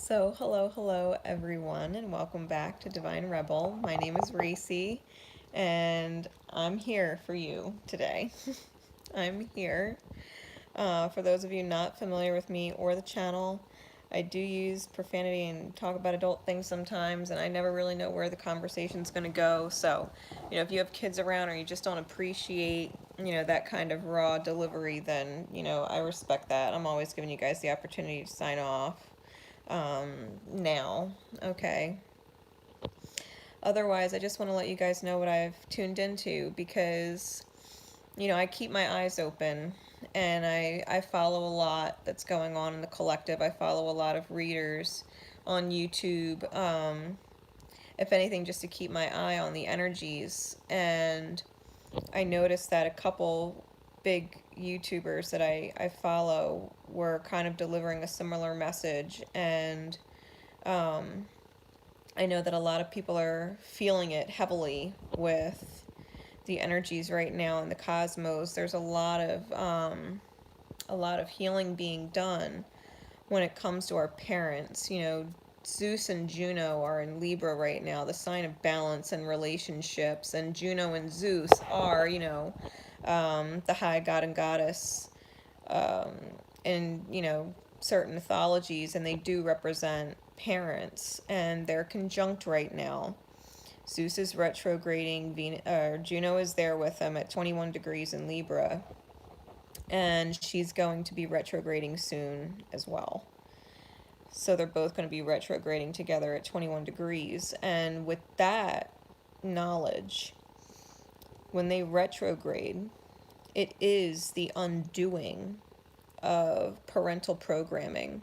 So, hello everyone, and welcome back to Divine Rebel. My name is Racey, and I'm here for you today. I'm here. For those of you not familiar with me or the channel, I do use profanity and talk about adult things sometimes, and I never really know where the conversation's going to go. So, if you have kids around or you just don't appreciate, that kind of raw delivery, then, I respect that. I'm always giving you guys the opportunity to sign off now. Okay. Otherwise, I just want to let you guys know what I've tuned into because, I keep my eyes open and I follow a lot that's going on in the collective. I follow a lot of readers on YouTube. If anything, just to keep my eye on the energies. And I noticed that a couple big YouTubers that I follow were kind of delivering a similar message. And I know that a lot of people are feeling it heavily with the energies right now in the cosmos. There's a lot of healing being done when it comes to our parents. Zeus and Juno are in Libra right now, the sign of balance and relationships, and Juno and Zeus are, the high god and goddess um, in certain mythologies, and they do represent parents, and they're conjunct right now. Zeus is retrograding. Juno is there with him at 21 degrees in Libra, and she's going to be retrograding soon as well. So they're both going to be retrograding together at 21 degrees. And with that knowledge, when they retrograde, it is the undoing of parental programming.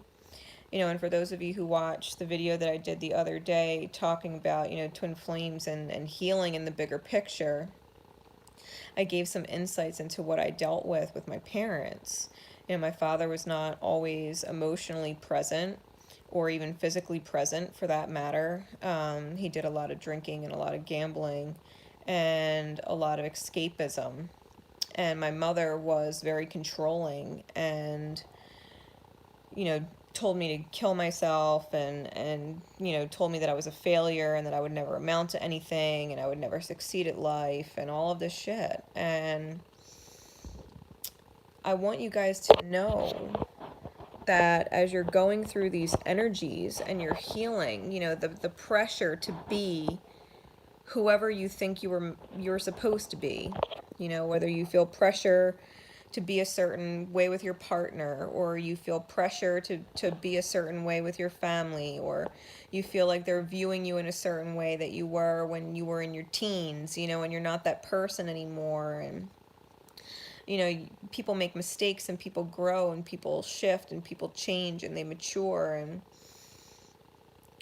And for those of you who watched the video that I did the other day talking about, twin flames and healing in the bigger picture, I gave some insights into what I dealt with my parents. My father was not always emotionally present or even physically present for that matter. He did a lot of drinking and a lot of gambling and a lot of escapism. And my mother was very controlling and, told me to kill myself and told me that I was a failure and that I would never amount to anything and I would never succeed at life and all of this shit. And I want you guys to know that as you're going through these energies and you're healing, the pressure to be whoever you think you're supposed to be, whether you feel pressure to be a certain way with your partner, or you feel pressure to be a certain way with your family, or you feel like they're viewing you in a certain way that you were when you were in your teens, and you're not that person anymore. And people make mistakes and people grow and people shift and people change and they mature. And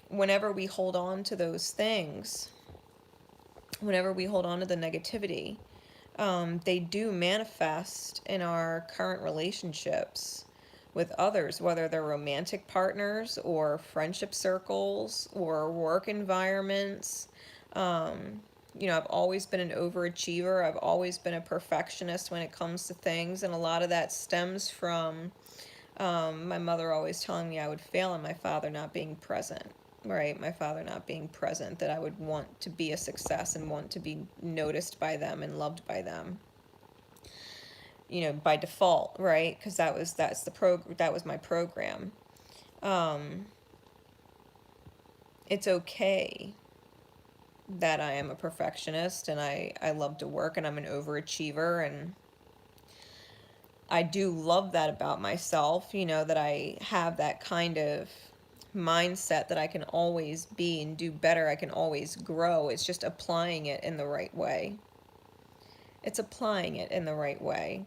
whenever we hold on to those things, whenever we hold on to the negativity, they do manifest in our current relationships with others, whether they're romantic partners or friendship circles or work environments. I've always been an overachiever. I've always been a perfectionist when it comes to things, and a lot of that stems from my mother always telling me I would fail and my father not being present. Right, my father not being present, that I would want to be a success and want to be noticed by them and loved by them, by default, right? Because that was my program. It's okay that I am a perfectionist and I love to work and I'm an overachiever, and I do love that about myself, that I have that kind of mindset that I can always be and do better. I can always grow. It's just applying it in the right way. It's applying it in the right way.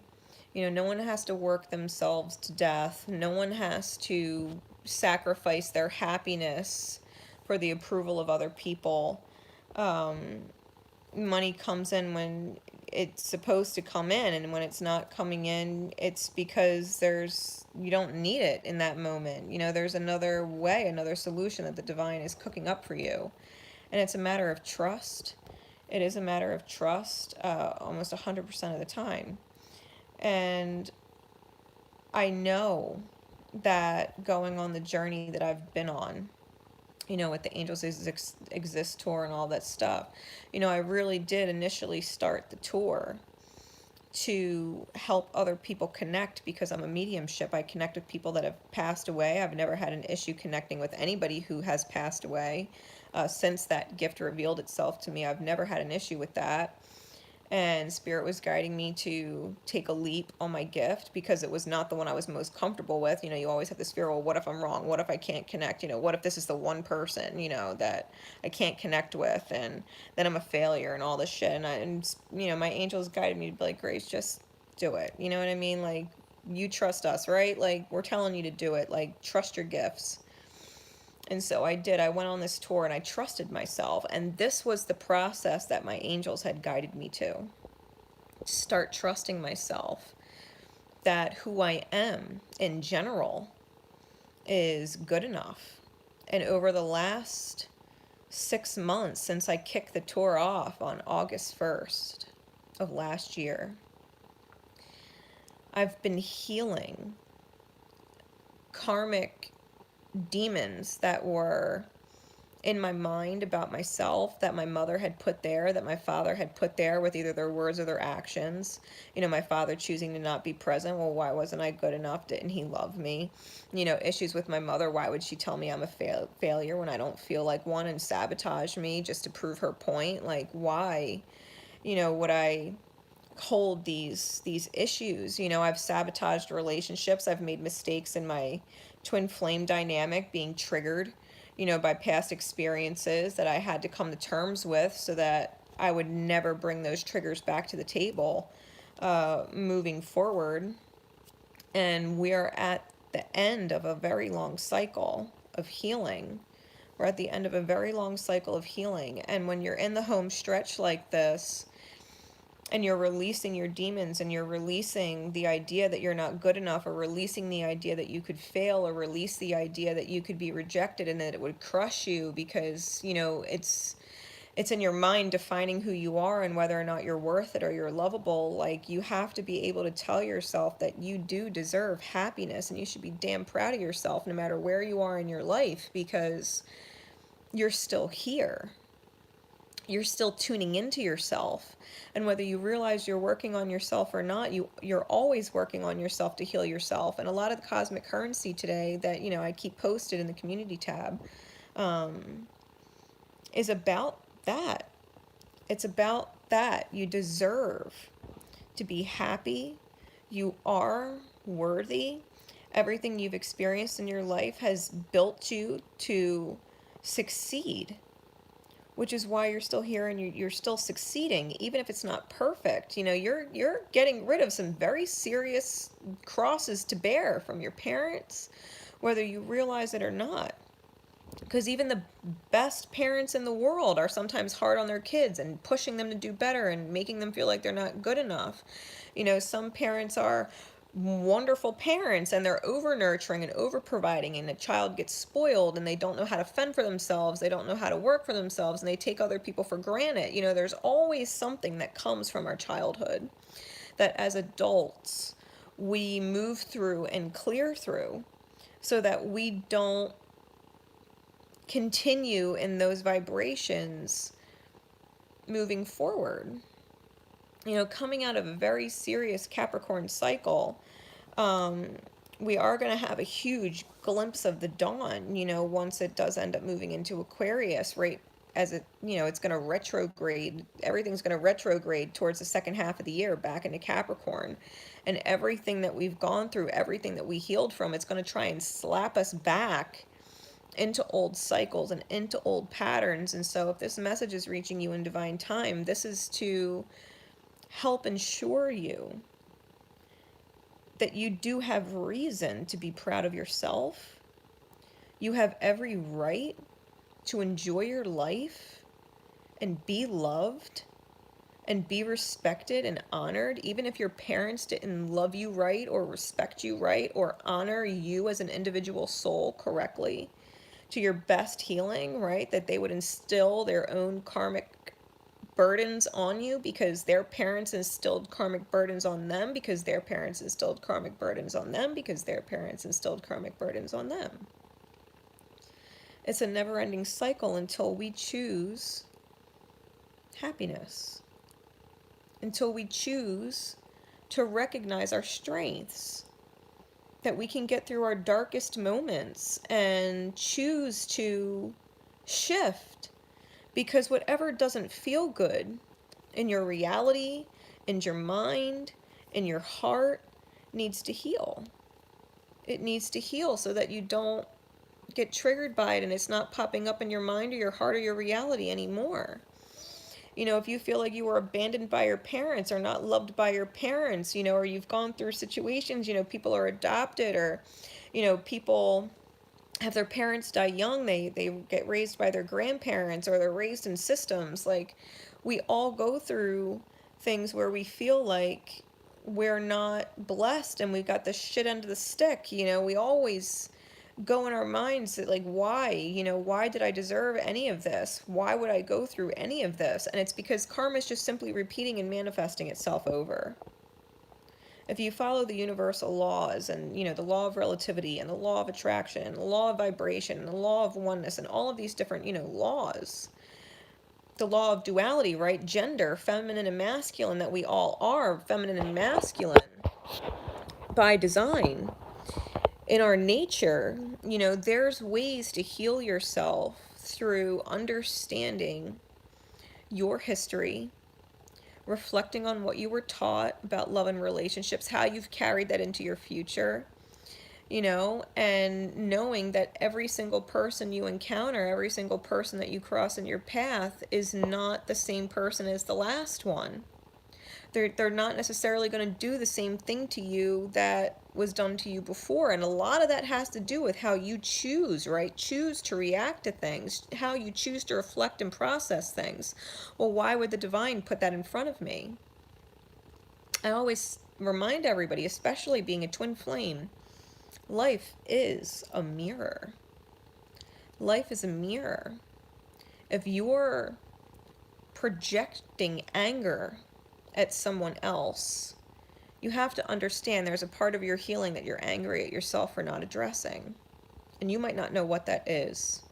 No one has to work themselves to death. No one has to sacrifice their happiness for the approval of other people. Money comes in when it's supposed to come in, and when it's not coming in, it's because you don't need it in that moment. There's another way, another solution that the divine is cooking up for you, and it's a matter of trust. It is a matter of trust, almost 100% of the time. And I know that going on the journey that I've been on, with the Angels Exist tour and all that stuff, I really did initially start the tour to help other people connect because I'm a mediumship. I connect with people that have passed away. I've never had an issue connecting with anybody who has passed away since that gift revealed itself to me. I've never had an issue with that. And Spirit was guiding me to take a leap on my gift because it was not the one I was most comfortable with. You always have this fear, well, what if I'm wrong? What if I can't connect? What if this is the one person, that I can't connect with, and then I'm a failure and all this shit. And my angels guided me to be like, Grace, just do it. You know what I mean? Like, you trust us, right? Like, we're telling you to do it. Like, trust your gifts. And so I did. I went on this tour and I trusted myself. And this was the process that my angels had guided me to. Start trusting myself that who I am in general is good enough. And over the last 6 months since I kicked the tour off on August 1st of last year, I've been healing karmic demons that were in my mind about myself, that my mother had put there, that my father had put there with either their words or their actions. My father choosing to not be present. Well, why wasn't I good enough? Didn't he love me? Issues with my mother. Why would she tell me I'm a failure when I don't feel like one, and sabotage me just to prove her point? Like, why, would I hold these issues? I've sabotaged relationships. I've made mistakes in my twin flame dynamic, being triggered by past experiences that I had to come to terms with so that I would never bring those triggers back to the table moving forward. And we are at the end of a very long cycle of healing. We're at the end of a very long cycle of healing. And when you're in the home stretch like this, and you're releasing your demons, and you're releasing the idea that you're not good enough, or releasing the idea that you could fail, or release the idea that you could be rejected and that it would crush you because, it's in your mind defining who you are and whether or not you're worth it or you're lovable. Like, you have to be able to tell yourself that you do deserve happiness, and you should be damn proud of yourself no matter where you are in your life, because you're still here. You're still tuning into yourself. And whether you realize you're working on yourself or not, you're always working on yourself to heal yourself. And a lot of the cosmic currency today that, I keep posted in the community tab is about that. It's about that. You deserve to be happy. You are worthy. Everything you've experienced in your life has built you to succeed, which is why you're still here and you're still succeeding, even if it's not perfect. You're getting rid of some very serious crosses to bear from your parents, whether you realize it or not. Because even the best parents in the world are sometimes hard on their kids and pushing them to do better and making them feel like they're not good enough. Some parents are wonderful parents and they're over nurturing and over providing, and the child gets spoiled and they don't know how to fend for themselves, they don't know how to work for themselves, and they take other people for granted. There's always something that comes from our childhood that as adults we move through and clear through so that we don't continue in those vibrations moving forward. Coming out of a very serious Capricorn cycle, we are going to have a huge glimpse of the dawn, once it does end up moving into Aquarius, right? As it's going to retrograde, everything's going to retrograde towards the second half of the year back into Capricorn. And everything that we've gone through, everything that we healed from, it's going to try and slap us back into old cycles and into old patterns. And so if this message is reaching you in divine time, this is to help ensure you that you do have reason to be proud of yourself. You have every right to enjoy your life and be loved and be respected and honored, even if your parents didn't love you right or respect you right or honor you as an individual soul correctly to your best healing, right? That they would instill their own karmic burdens on you because their parents instilled karmic burdens on them, because their parents instilled karmic burdens on them, because their parents instilled karmic burdens on them. It's a never-ending cycle until we choose happiness, until we choose to recognize our strengths, that we can get through our darkest moments and choose to shift. Because whatever doesn't feel good in your reality, in your mind, in your heart, needs to heal. It needs to heal so that you don't get triggered by it and it's not popping up in your mind or your heart or your reality anymore. You know, if you feel like you were abandoned by your parents or not loved by your parents, you know, or you've gone through situations, you know, people are adopted, or, you know, people have their parents die young, they get raised by their grandparents, or they're raised in systems. Like, we all go through things where we feel like we're not blessed and we got the shit end of the stick. You know, we always go in our minds that, like, why, you know, why did I deserve any of this? Why would I go through any of this? And it's because karma is just simply repeating and manifesting itself over. If you follow the universal laws, and, you know, the law of relativity and the law of attraction and the law of vibration and the law of oneness and all of these different, you know, laws, the law of duality, right? Gender, feminine and masculine, that we all are feminine and masculine by design in our nature, you know, there's ways to heal yourself through understanding your history, reflecting on what you were taught about love and relationships, how you've carried that into your future, you know, and knowing that every single person you encounter, every single person that you cross in your path is not the same person as the last one. They're not necessarily going to do the same thing to you that was done to you before. And a lot of that has to do with how you choose, right? Choose to react to things, how you choose to reflect and process things. Well, why would the divine put that in front of me? I always remind everybody, especially being a twin flame, life is a mirror. Life is a mirror. If you're projecting anger at someone else, you have to understand there's a part of your healing that you're angry at yourself for not addressing. And you might not know what that is.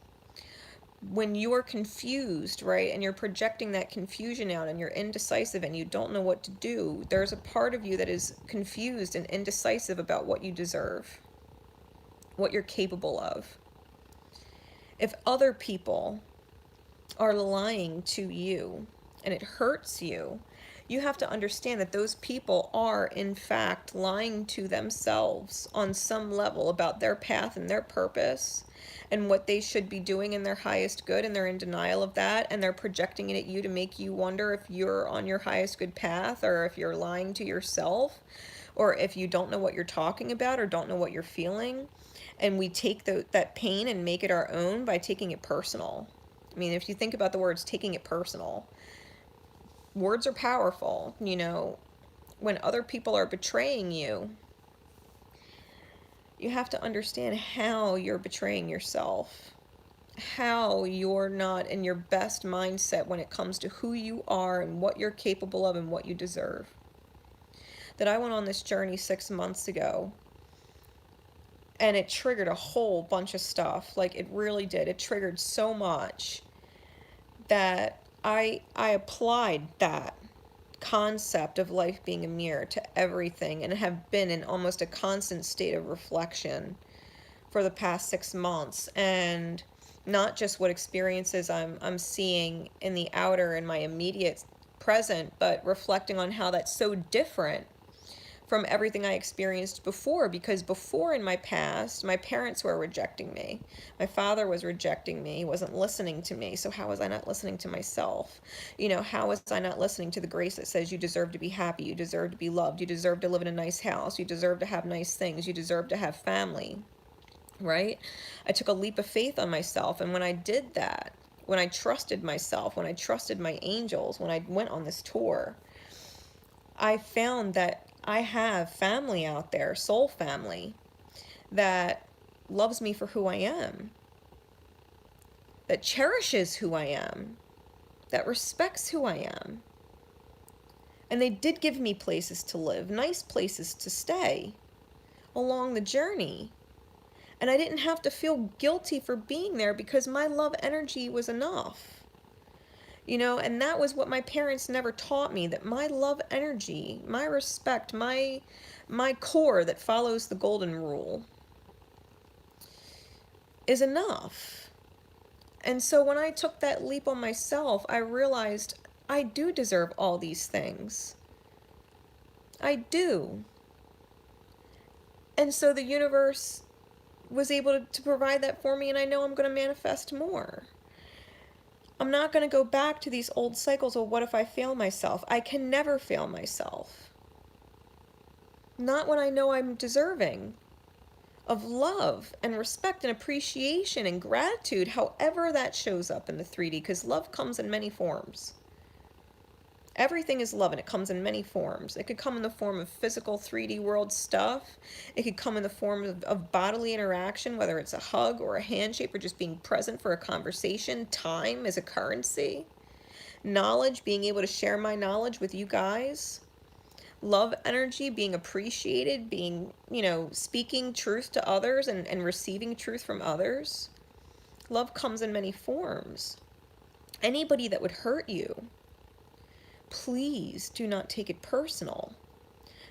When you're confused, right, and you're projecting that confusion out and you're indecisive and you don't know what to do, there's a part of you that is confused and indecisive about what you deserve, what you're capable of. If other people are lying to you and it hurts you, you have to understand that those people are, in fact, lying to themselves on some level about their path and their purpose and what they should be doing in their highest good, and they're in denial of that, and they're projecting it at you to make you wonder if you're on your highest good path, or if you're lying to yourself, or if you don't know what you're talking about or don't know what you're feeling. And we take that pain and make it our own by taking it personal. I mean, if you think about the words taking it personal, words are powerful. You know, when other people are betraying you, you have to understand how you're betraying yourself, how you're not in your best mindset when it comes to who you are and what you're capable of and what you deserve. That I went on this journey 6 months ago, and it triggered a whole bunch of stuff. Like, it really did. It triggered so much that I applied that concept of life being a mirror to everything, and have been in almost a constant state of reflection for the past 6 months. And not just what experiences I'm seeing in the outer and my immediate present, but reflecting on how that's so different from everything I experienced before. Because before, in my past, my parents were rejecting me. My father was rejecting me. He wasn't listening to me. So how was I not listening to myself? You know, how was I not listening to the grace that says you deserve to be happy, you deserve to be loved, you deserve to live in a nice house, you deserve to have nice things, you deserve to have family, right? I took a leap of faith on myself. And when I did that, when I trusted myself, when I trusted my angels, when I went on this tour, I found that I have family out there, soul family, that loves me for who I am, that cherishes who I am, that respects who I am. And they did give me places to live, nice places to stay along the journey. And I didn't have to feel guilty for being there because my love energy was enough. And that was what my parents never taught me, that my love energy, my respect, my core that follows the golden rule is enough. And so when I took that leap on myself, I realized I do deserve all these things. I do. And so the universe was able to provide that for me, and I know I'm going to manifest more. I'm not going to go back to these old cycles of what if I fail myself. I can never fail myself. Not when I know I'm deserving of love and respect and appreciation and gratitude, however that shows up in the 3D, because love comes in many forms. Everything is love, and it comes in many forms. It could come in the form of physical 3D world stuff. It could come in the form of bodily interaction, whether it's a hug or a handshake or just being present for a conversation. Time is a currency. Knowledge, being able to share my knowledge with you guys. Love energy, being appreciated, being, speaking truth to others and receiving truth from others. Love comes in many forms. Anybody that would hurt you, please do not take it personal.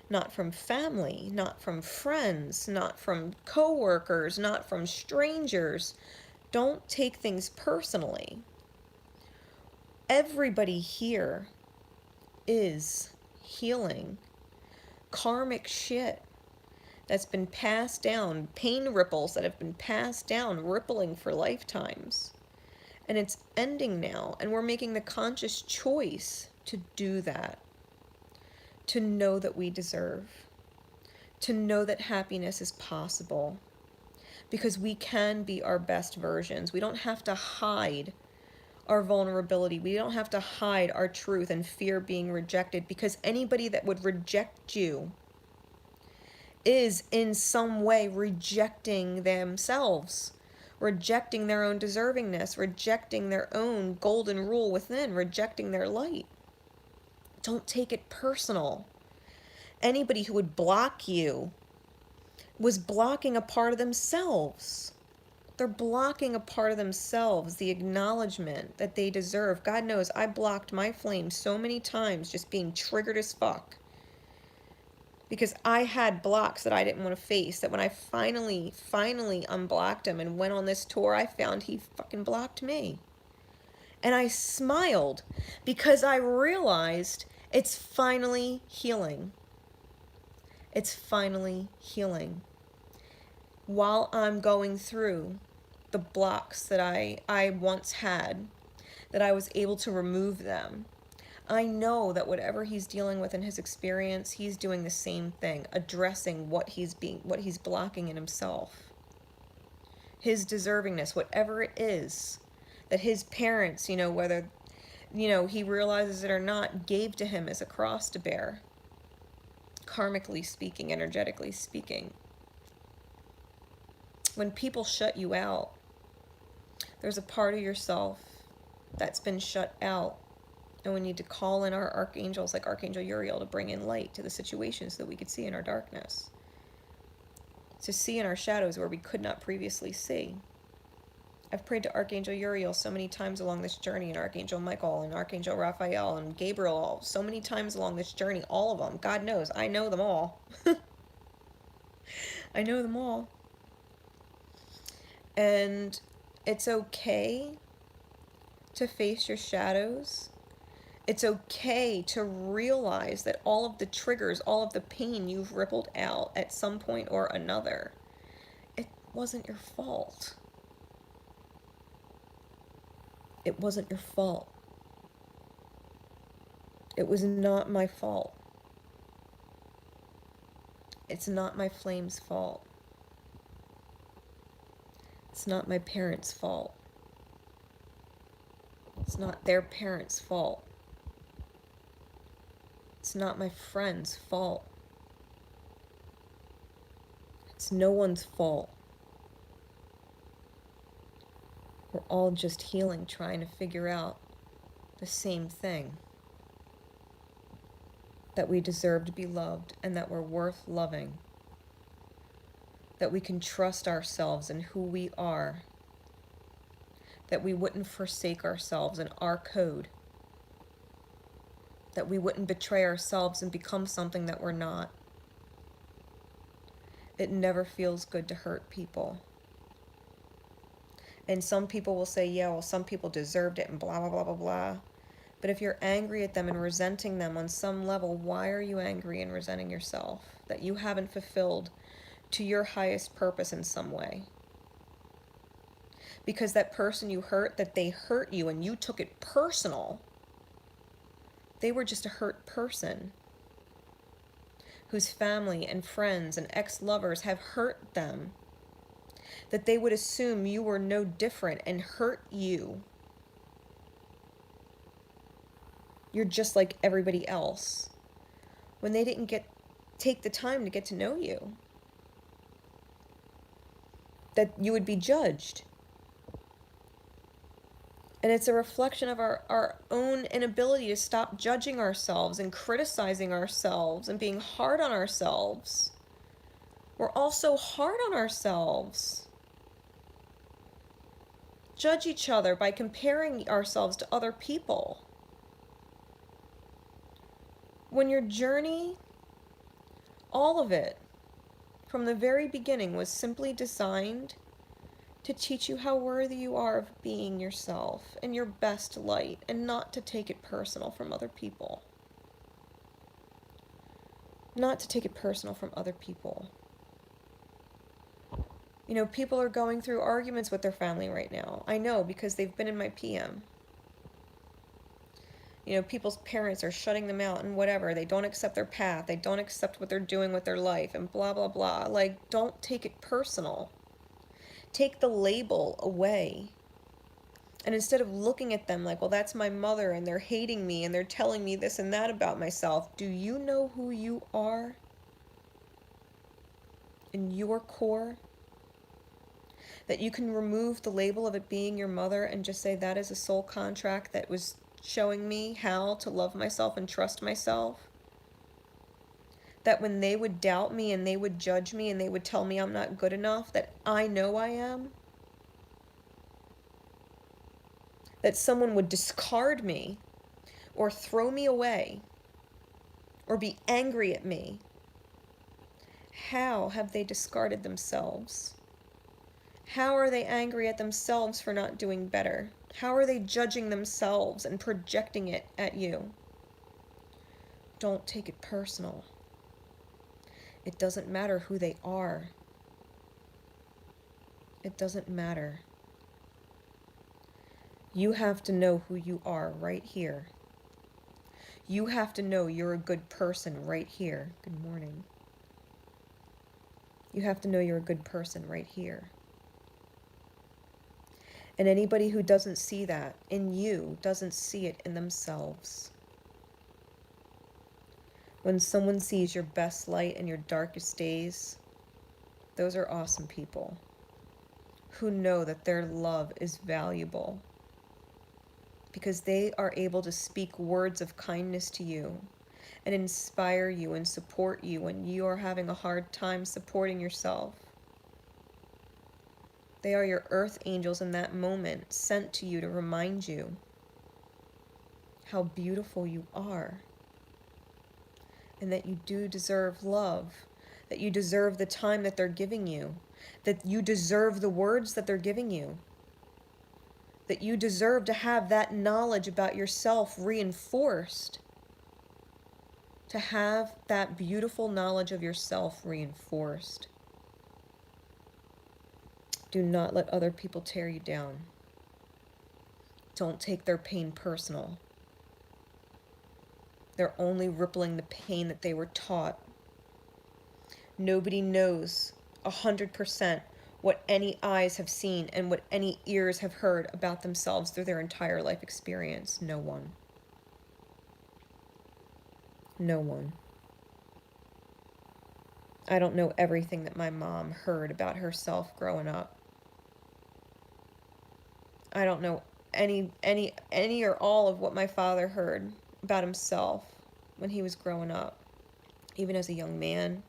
Not from family, not from friends, not from coworkers, not from strangers. Don't take things personally. Everybody here is healing karmic shit that's been passed down, pain ripples that have been passed down, rippling for lifetimes. And it's ending now, and we're making the conscious choice to do that, to know that we deserve, to know that happiness is possible, because we can be our best versions. We don't have to hide our vulnerability. We don't have to hide our truth and fear being rejected, because anybody that would reject you is in some way rejecting themselves, rejecting their own deservingness, rejecting their own golden rule within, rejecting their light. Don't take it personal. Anybody who would block you was blocking a part of themselves. They're blocking a part of themselves, the acknowledgement that they deserve. God knows I blocked my flame so many times, just being triggered as fuck, because I had blocks that I didn't want to face, that when I finally unblocked him and went on this tour, I found he fucking blocked me. And I smiled because I realized it's finally healing. It's finally healing. While I'm going through the blocks that I once had, that I was able to remove them, I know that whatever he's dealing with in his experience, he's doing the same thing, addressing what he's blocking in himself. His deservingness, whatever it is that his parents, whether, he realizes it or not, gave to him as a cross to bear, karmically speaking, energetically speaking. When people shut you out, there's a part of yourself that's been shut out. And we need to call in our archangels like Archangel Uriel to bring in light to the situation so that we could see in our darkness. To see in our shadows where we could not previously see. I've prayed to Archangel Uriel so many times along this journey, and Archangel Michael and Archangel Raphael and Gabriel so many times along this journey, all of them. God knows, I know them all. I know them all. And it's okay to face your shadows. It's okay to realize that all of the triggers, all of the pain you've rippled out at some point or another, it wasn't your fault. It wasn't your fault. It was not my fault. It's not my flame's fault. It's not my parents' fault. It's not their parents' fault. It's not my friend's fault. It's no one's fault. We're all just healing, trying to figure out the same thing. That we deserve to be loved and that we're worth loving. That we can trust ourselves and who we are. That we wouldn't forsake ourselves and our code. That we wouldn't betray ourselves and become something that we're not. It never feels good to hurt people. And some people will say, yeah, well, some people deserved it and blah, blah, blah, blah, blah. But if you're angry at them and resenting them on some level, why are you angry and resenting yourself? That you haven't fulfilled to your highest purpose in some way. Because that person you hurt, that they hurt you and you took it personal. They were just a hurt person whose family and friends and ex-lovers have hurt them. That they would assume you were no different and hurt you. You're just like everybody else. When they didn't take the time to get to know you. That you would be judged. And it's a reflection of our own inability to stop judging ourselves and criticizing ourselves and being hard on ourselves. We're all so hard on ourselves. Judge each other by comparing ourselves to other people. When your journey, all of it, from the very beginning, was simply designed to teach you how worthy you are of being yourself in your best light and not to take it personal from other people. Not to take it personal from other people. You know, people are going through arguments with their family right now. I know because they've been in my PM. You know, people's parents are shutting them out and whatever. They don't accept their path. They don't accept what they're doing with their life and blah, blah, blah. Like, don't take it personal. Take the label away. And instead of looking at them like, well, that's my mother and they're hating me and they're telling me this and that about myself. Do you know who you are in your core? That you can remove the label of it being your mother and just say that is a soul contract that was showing me how to love myself and trust myself. That when they would doubt me and they would judge me and they would tell me I'm not good enough, that I know I am. That someone would discard me or throw me away or be angry at me. How have they discarded themselves? How are they angry at themselves for not doing better? How are they judging themselves and projecting it at you? Don't take it personal. It doesn't matter who they are. It doesn't matter. You have to know who you are right here. You have to know you're a good person right here. Good morning. You have to know you're a good person right here. And anybody who doesn't see that in you doesn't see it in themselves. When someone sees your best light and your darkest days, those are awesome people who know that their love is valuable because they are able to speak words of kindness to you and inspire you and support you when you are having a hard time supporting yourself. They are your earth angels in that moment, sent to you to remind you how beautiful you are and that you do deserve love, that you deserve the time that they're giving you, that you deserve the words that they're giving you, that you deserve to have that knowledge about yourself reinforced, to have that beautiful knowledge of yourself reinforced. Do not let other people tear you down. Don't take their pain personal. They're only rippling the pain that they were taught. Nobody knows 100% what any eyes have seen and what any ears have heard about themselves through their entire life experience. No one. No one. I don't know everything that my mom heard about herself growing up. I don't know any or all of what my father heard about himself when he was growing up, even as a young man.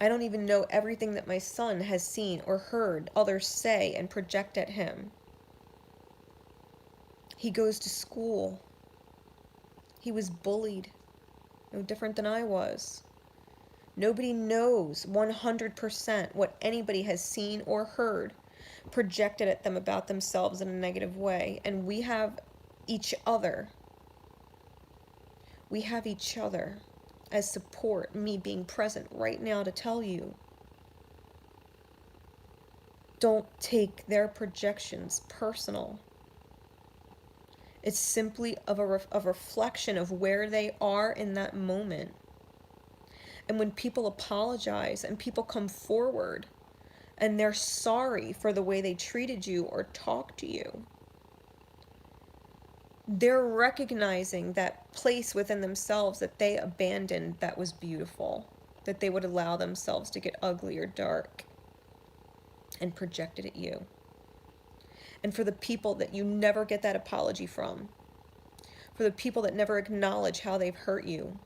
I don't even know everything that my son has seen or heard others say and project at him. He goes to school. He was bullied, no different than I was. Nobody knows 100% what anybody has seen or heard projected at them about themselves in a negative way. And we have each other. We have each other as support, me being present right now to tell you, don't take their projections personal. It's simply a reflection of where they are in that moment. And when people apologize and people come forward and they're sorry for the way they treated you or talked to you, they're recognizing that place within themselves that they abandoned that was beautiful, that they would allow themselves to get ugly or dark and project it at you. And for the people that you never get that apology from, for the people that never acknowledge how they've hurt you,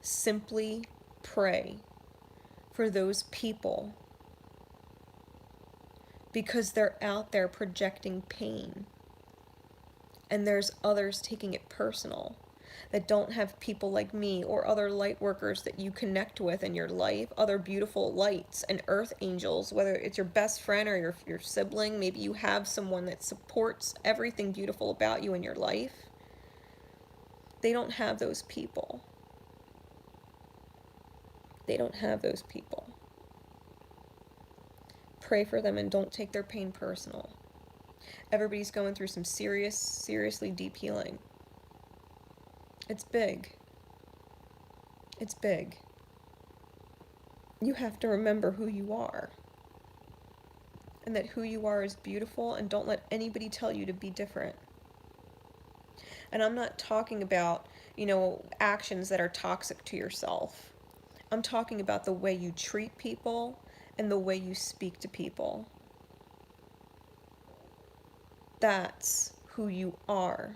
simply pray for those people, because they're out there projecting pain. And there's others taking it personal that don't have people like me or other light workers that you connect with in your life, other beautiful lights and earth angels, whether it's your best friend or your sibling. Maybe you have someone that supports everything beautiful about you in your life. They don't have those people. They don't have those people. Pray for them and don't take their pain personal. Everybody's going through some seriously deep healing. It's big. It's big. You have to remember who you are. And that who you are is beautiful, and don't let anybody tell you to be different. And I'm not talking about, actions that are toxic to yourself. I'm talking about the way you treat people and the way you speak to people. That's who you are.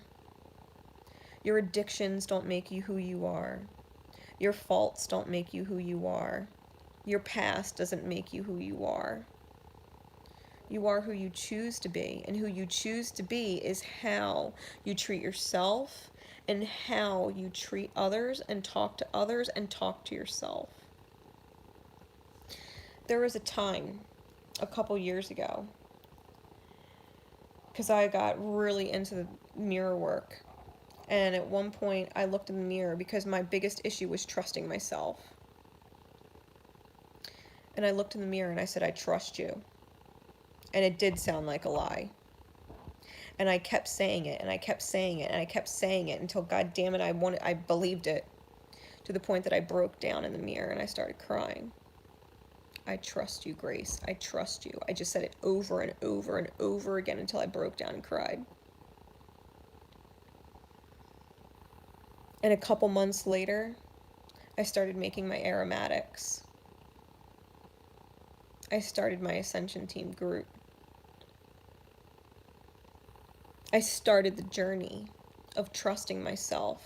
Your addictions don't make you who you are. Your faults don't make you who you are. Your past doesn't make you who you are. You are who you choose to be, and who you choose to be is how you treat yourself and how you treat others and talk to yourself. There was a time a couple years ago, because I got really into the mirror work, and at one point I looked in the mirror because my biggest issue was trusting myself. And I looked in the mirror and I said, I trust you. And it did sound like a lie. And I kept saying it, and I kept saying it, and I kept saying it until, God damn it, I believed it, to the point that I broke down in the mirror and I started crying. I trust you, Grace. I trust you. I just said it over and over and over again until I broke down and cried. And a couple months later, I started making my aromatics. I started my Ascension Team group. I started the journey of trusting myself.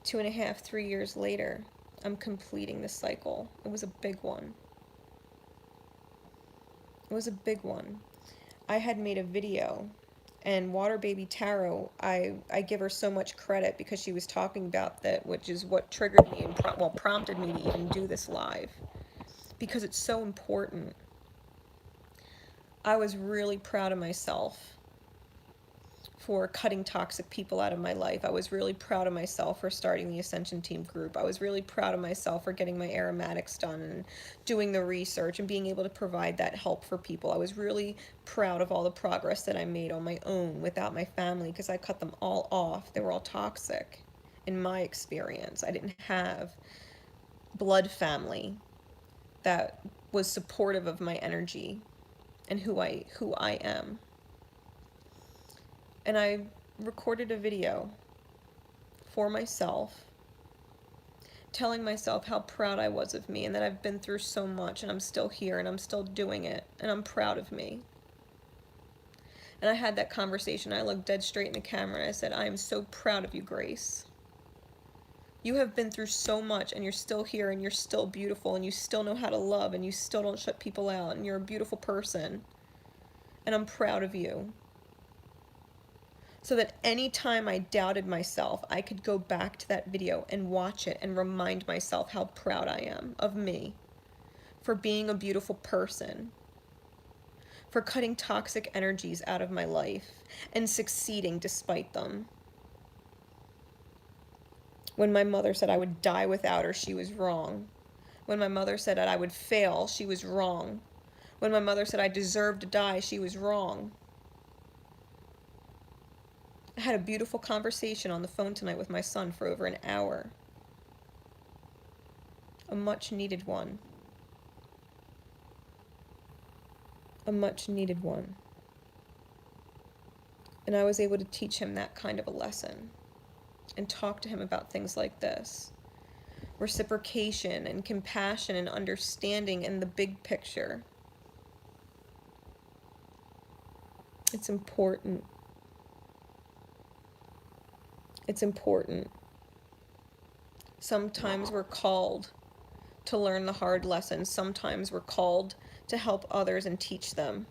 2.5, 3 years later, I'm completing the cycle. It was a big one. It was a big one. I had made a video, and Water Baby Tarot, I give her so much credit because she was talking about that, which is what triggered me and prompted me to even do this live, because it's so important. I was really proud of myself for cutting toxic people out of my life. I was really proud of myself for starting the Ascension Team group. I was really proud of myself for getting my aromatics done and doing the research and being able to provide that help for people. I was really proud of all the progress that I made on my own without my family, because I cut them all off. They were all toxic in my experience. I didn't have blood family that was supportive of my energy and who I am. And I recorded a video for myself, telling myself how proud I was of me and that I've been through so much and I'm still here and I'm still doing it and I'm proud of me. And I had that conversation. I looked dead straight in the camera and I said, I am so proud of you, Grace. You have been through so much and you're still here and you're still beautiful and you still know how to love and you still don't shut people out and you're a beautiful person. And I'm proud of you. So that any time I doubted myself, I could go back to that video and watch it and remind myself how proud I am of me for being a beautiful person, for cutting toxic energies out of my life and succeeding despite them. When my mother said I would die without her, she was wrong. When my mother said that I would fail, she was wrong. When my mother said I deserved to die, she was wrong. I had a beautiful conversation on the phone tonight with my son for over an hour. A much needed one. A much needed one. And I was able to teach him that kind of a lesson and talk to him about things like this. Reciprocation and compassion and understanding and the big picture. It's important. It's important. Sometimes we're called to learn the hard lessons. Sometimes we're called to help others and teach them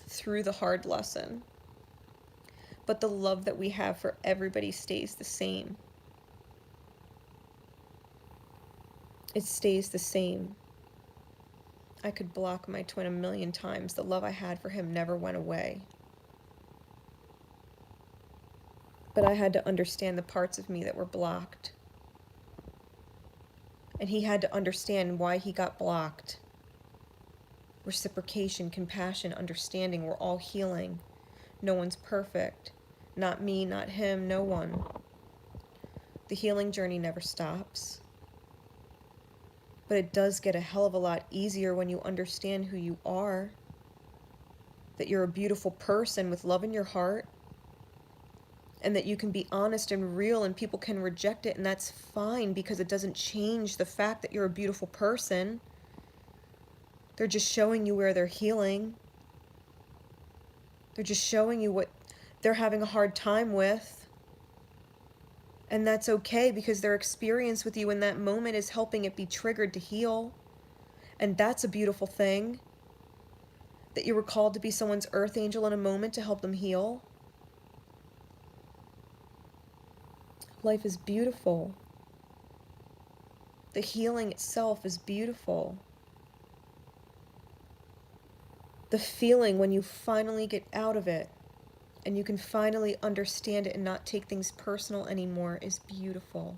through the hard lesson. But the love that we have for everybody stays the same. It stays the same. I could block my twin a million times. The love I had for him never went away. But I had to understand the parts of me that were blocked. And he had to understand why he got blocked. Reciprocation, compassion, understanding, we're all healing. No one's perfect. Not me, not him, no one. The healing journey never stops. But it does get a hell of a lot easier when you understand who you are. That you're a beautiful person with love in your heart. And that you can be honest and real and people can reject it, and that's fine because it doesn't change the fact that you're a beautiful person. They're just showing you where they're healing. They're just showing you what they're having a hard time with. And that's okay because their experience with you in that moment is helping it be triggered to heal. And that's a beautiful thing. That you were called to be someone's earth angel in a moment to help them heal. Life is beautiful. The healing itself is beautiful. The feeling when you finally get out of it and you can finally understand it and not take things personal anymore is beautiful.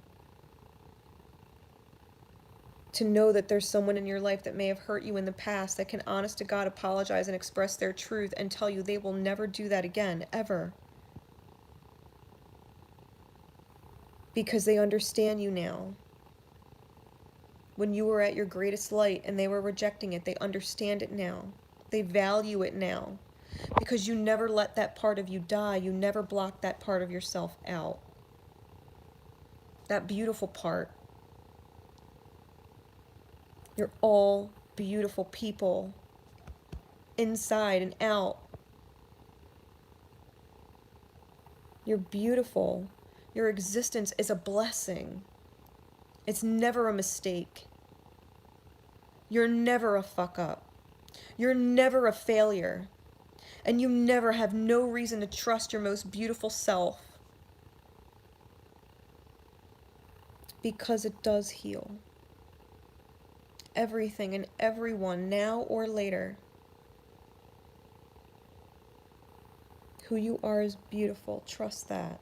To know that there's someone in your life that may have hurt you in the past that can honest to God apologize and express their truth and tell you they will never do that again, ever. Because they understand you now. When you were at your greatest light and they were rejecting it, they understand it now. They value it now. Because you never let that part of you die. You never blocked that part of yourself out. That beautiful part. You're all beautiful people. Inside and out. You're beautiful. Your existence is a blessing. It's never a mistake. You're never a fuck up. You're never a failure. And you never have no reason to trust your most beautiful self. Because it does heal. Everything and everyone, now or later. Who you are is beautiful. Trust that.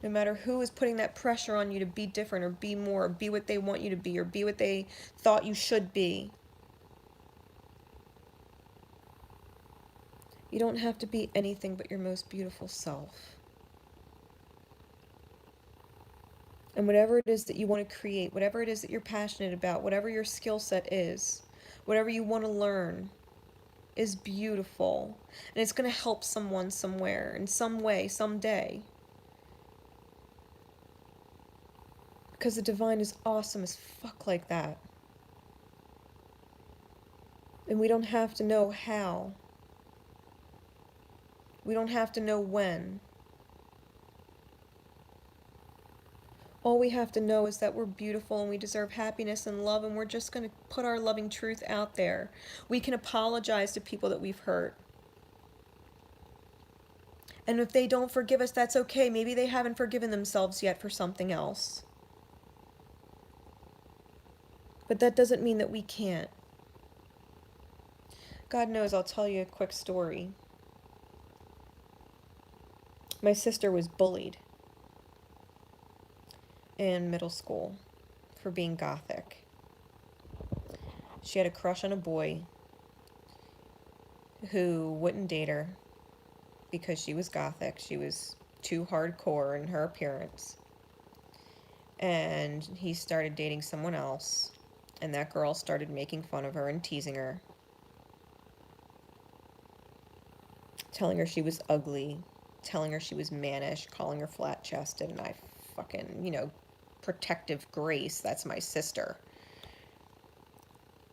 No matter who is putting that pressure on you to be different or be more or be what they want you to be or be what they thought you should be. You don't have to be anything but your most beautiful self. And whatever it is that you want to create, whatever it is that you're passionate about, whatever your skill set is, whatever you want to learn is beautiful. And it's going to help someone somewhere, in some way, someday. Because the divine is awesome as fuck like that. And we don't have to know how. We don't have to know when. All we have to know is that we're beautiful and we deserve happiness and love, and we're just going to put our loving truth out there. We can apologize to people that we've hurt. And if they don't forgive us, that's okay. Maybe they haven't forgiven themselves yet for something else. But that doesn't mean that we can't. God knows, I'll tell you a quick story. My sister was bullied in middle school for being gothic. She had a crush on a boy who wouldn't date her because she was gothic. She was too hardcore in her appearance. And he started dating someone else, and that girl started making fun of her and teasing her, telling her she was ugly, telling her she was mannish, calling her flat-chested, and I fucking, protective Grace, that's my sister,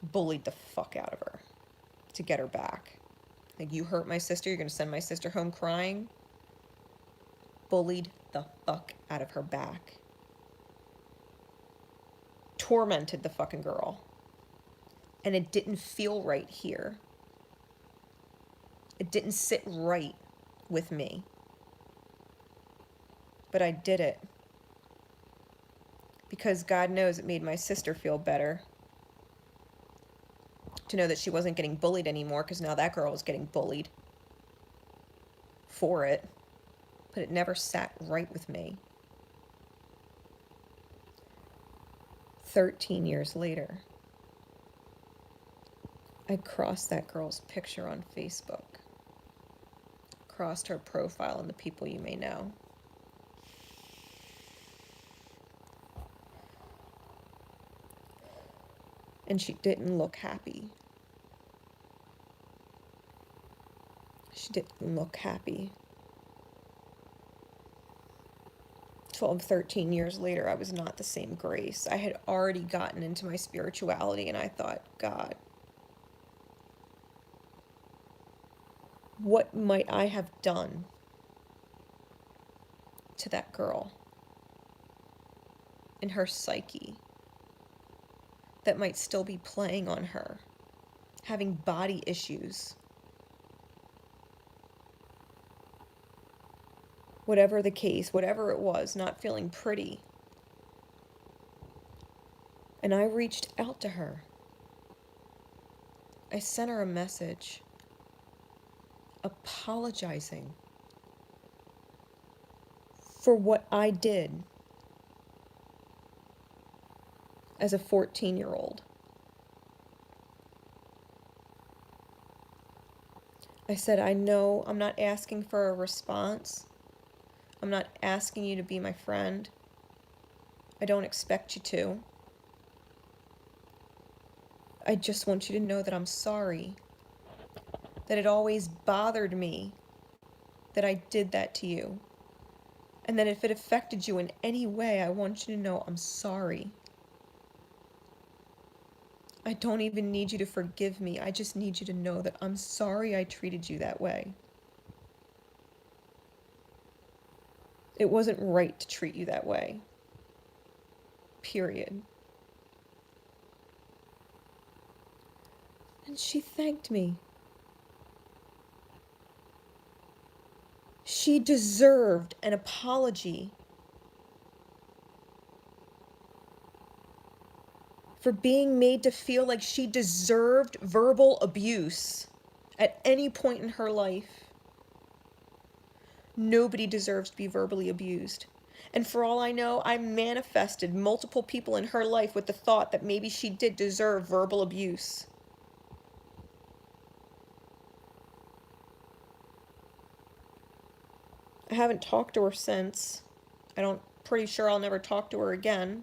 bullied the fuck out of her to get her back. Like, you hurt my sister, you're gonna send my sister home crying? Bullied the fuck out of her back. Tormented the fucking girl. And it didn't feel right here. It didn't sit right with me. But I did it. Because God knows it made my sister feel better. To know that she wasn't getting bullied anymore, because now that girl was getting bullied for it. But it never sat right with me. 13 years later, I crossed that girl's picture on Facebook. Crossed her profile and the people you may know. And she didn't look happy. She didn't look happy. 12, 13 years later, I was not the same Grace. I had already gotten into my spirituality, and I thought, God, what might I have done to that girl in her psyche that might still be playing on her, having body issues? Whatever the case, whatever it was, not feeling pretty. And I reached out to her. I sent her a message apologizing for what I did as a 14-year-old. I said, I know I'm not asking for a response. I'm not asking you to be my friend. I don't expect you to. I just want you to know that I'm sorry. That it always bothered me that I did that to you. And that if it affected you in any way, I want you to know I'm sorry. I don't even need you to forgive me. I just need you to know that I'm sorry I treated you that way. It wasn't right to treat you that way. Period. And she thanked me. She deserved an apology for being made to feel like she deserved verbal abuse at any point in her life. Nobody deserves to be verbally abused. And for all I know, I manifested multiple people in her life with the thought that maybe she did deserve verbal abuse. I haven't talked to her since. Pretty sure I'll never talk to her again.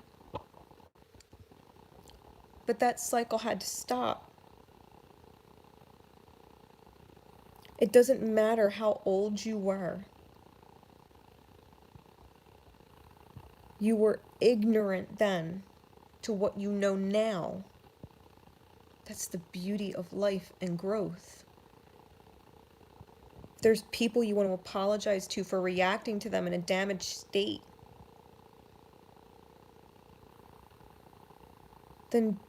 But that cycle had to stop. It doesn't matter how old you were. You were ignorant then to what you know now. That's the beauty of life and growth. There's people you want to apologize to for reacting to them in a damaged state. Then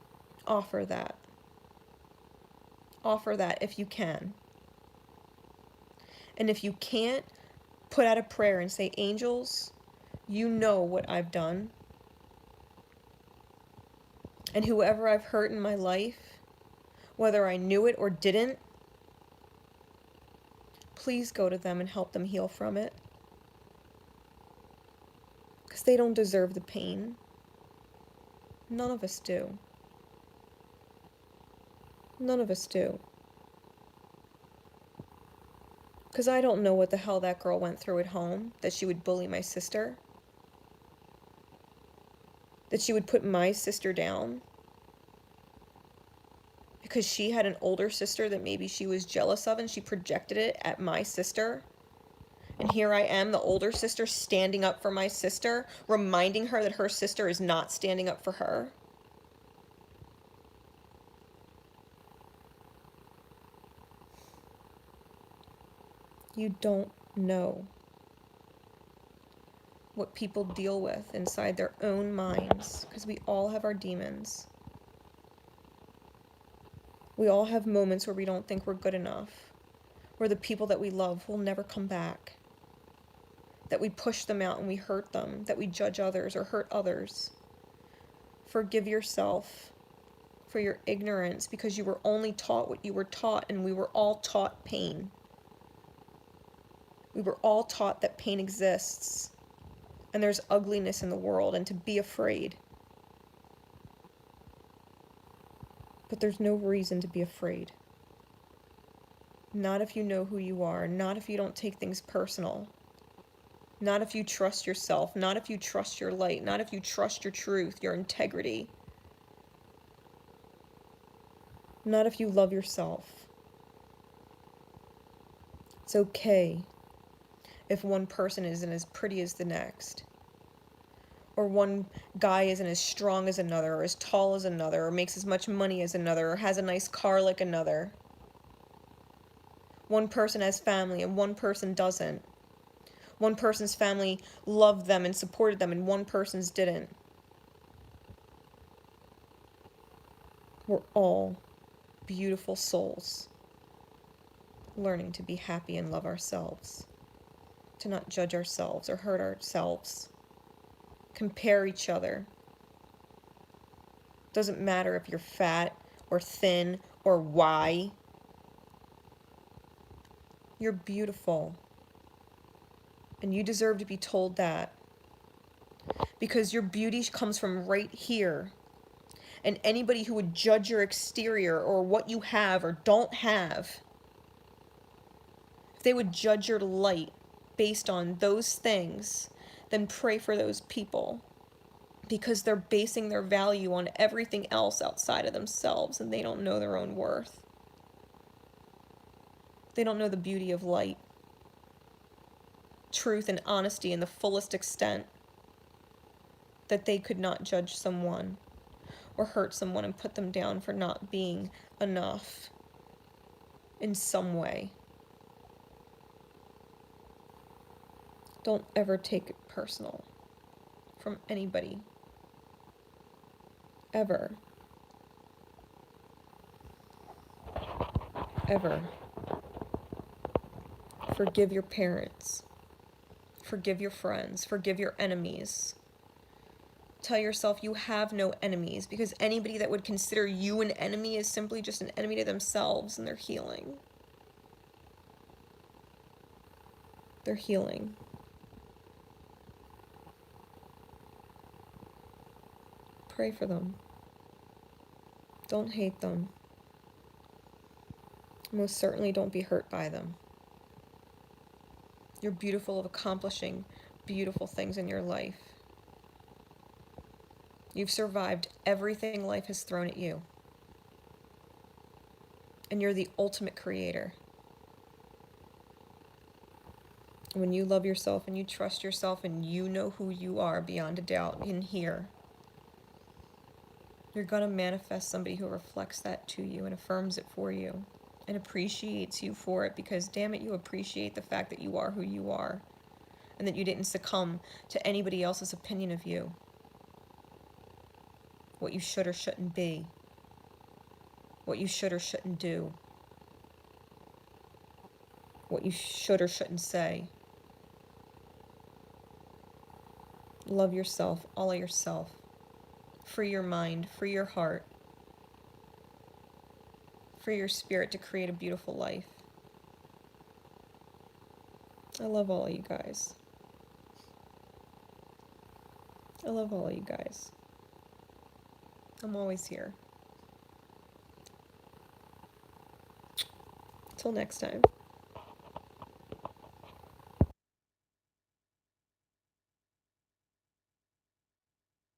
offer that. Offer that if you can. And if you can't, put out a prayer and say, angels, you know what I've done. And whoever I've hurt in my life, whether I knew it or didn't, please go to them and help them heal from it. Because they don't deserve the pain. None of us do. None of us do. Because I don't know what the hell that girl went through at home, that she would bully my sister. That she would put my sister down. Because she had an older sister that maybe she was jealous of and she projected it at my sister. And here I am, the older sister, standing up for my sister, reminding her that her sister is not standing up for her. You don't know what people deal with inside their own minds, because we all have our demons. We all have moments where we don't think we're good enough, where the people that we love will never come back, that we push them out and we hurt them, that we judge others or hurt others. Forgive yourself for your ignorance, because you were only taught what you were taught, and we were all taught pain. We were all taught that pain exists, and there's ugliness in the world, and to be afraid. But there's no reason to be afraid. Not if you know who you are, not if you don't take things personal. Not if you trust yourself, not if you trust your light, not if you trust your truth, your integrity. Not if you love yourself. It's okay if one person isn't as pretty as the next, or one guy isn't as strong as another, or as tall as another, or makes as much money as another, or has a nice car like another. One person has family and one person doesn't. One person's family loved them and supported them, and one person's didn't. We're all beautiful souls, learning to be happy and love ourselves, to not judge ourselves or hurt ourselves, compare each other. Doesn't matter if you're fat or thin or why. You're beautiful. And you deserve to be told that. Because your beauty comes from right here. And anybody who would judge your exterior or what you have or don't have, if they would judge your light based on those things, then pray for those people. Because they're basing their value on everything else outside of themselves, and they don't know their own worth. They don't know the beauty of light, truth, and honesty in the fullest extent, that they could not judge someone or hurt someone and put them down for not being enough in some way. Don't ever take it personal from anybody. Ever. Ever. Forgive your parents. Forgive your friends. Forgive your enemies. Tell yourself you have no enemies, because anybody that would consider you an enemy is simply just an enemy to themselves, and they're healing. They're healing. Pray for them. Don't hate them. Most certainly don't be hurt by them. You're beautiful of accomplishing beautiful things in your life. You've survived everything life has thrown at you. And you're the ultimate creator. When you love yourself and you trust yourself and you know who you are beyond a doubt in here, you're going to manifest somebody who reflects that to you and affirms it for you and appreciates you for it, because damn it, you appreciate the fact that you are who you are and that you didn't succumb to anybody else's opinion of you, what you should or shouldn't be, what you should or shouldn't do, what you should or shouldn't say. Love yourself, all of yourself. Free your mind, free your heart, free your spirit to create a beautiful life. I love all of you guys. I love all of you guys. I'm always here. Till next time.